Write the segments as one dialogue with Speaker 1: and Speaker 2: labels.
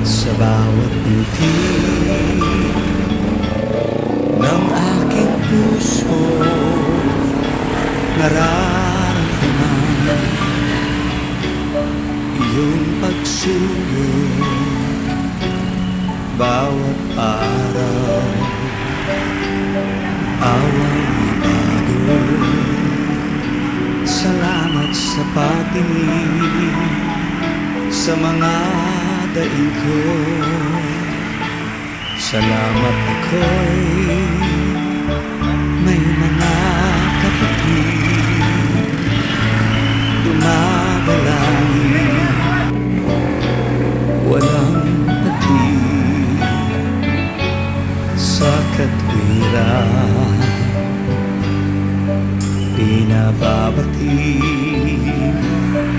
Speaker 1: Sa bawat biti ng aking puso, nararamdaman iyong pagsulong. Bawat araw, awang bago. Salamat sa pagdinig sa mga daing ko. Salamat ako'y may mga kapatid, dumadalangin, walang patid sa katwiran. Pinababati,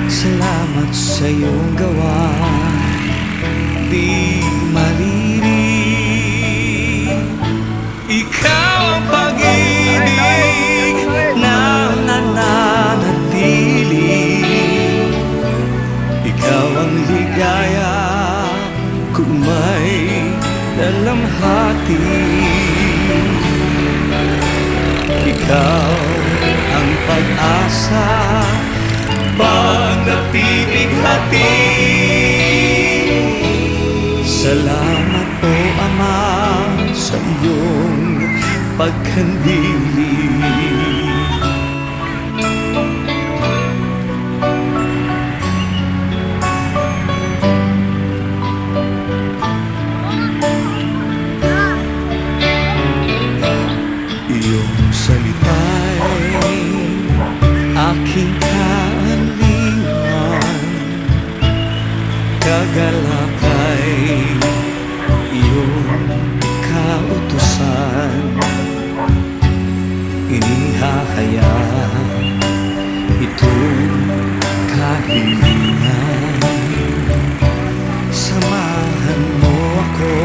Speaker 1: salamat sa iyong gawa, di maririnig. Ikaw ang pag-ibig na nananatili. Ikaw ang ligaya kung may dalamhati. Ikaw ang pag-asa pag napipighati. Salamat po Ama sa iyong pagkandili. Iyong salita'y aking kaaliwan, kagalakay iyong kautusan. Inihahaya itong kahilingan. Samahan mo ako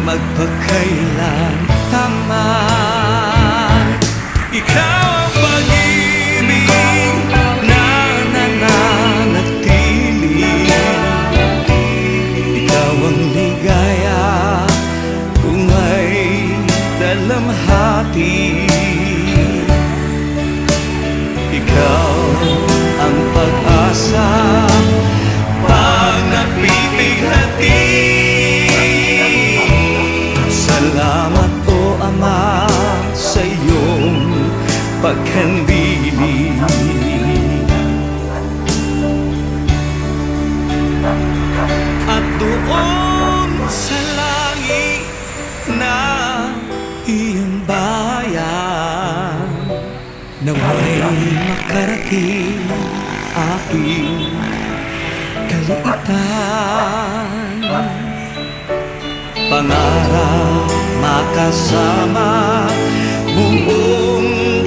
Speaker 1: magpakailan taman. Ikaw ang pag-ibig na nananatili. Ikaw ang ligaya kung may dalamhati. Ikaw ang pag-asa pag napipighati. Salamat po Ama sa iyong pagkandili. At doon sa langit na iyong bayan, naway makarating aking kaliitan. Pangarap makasama buong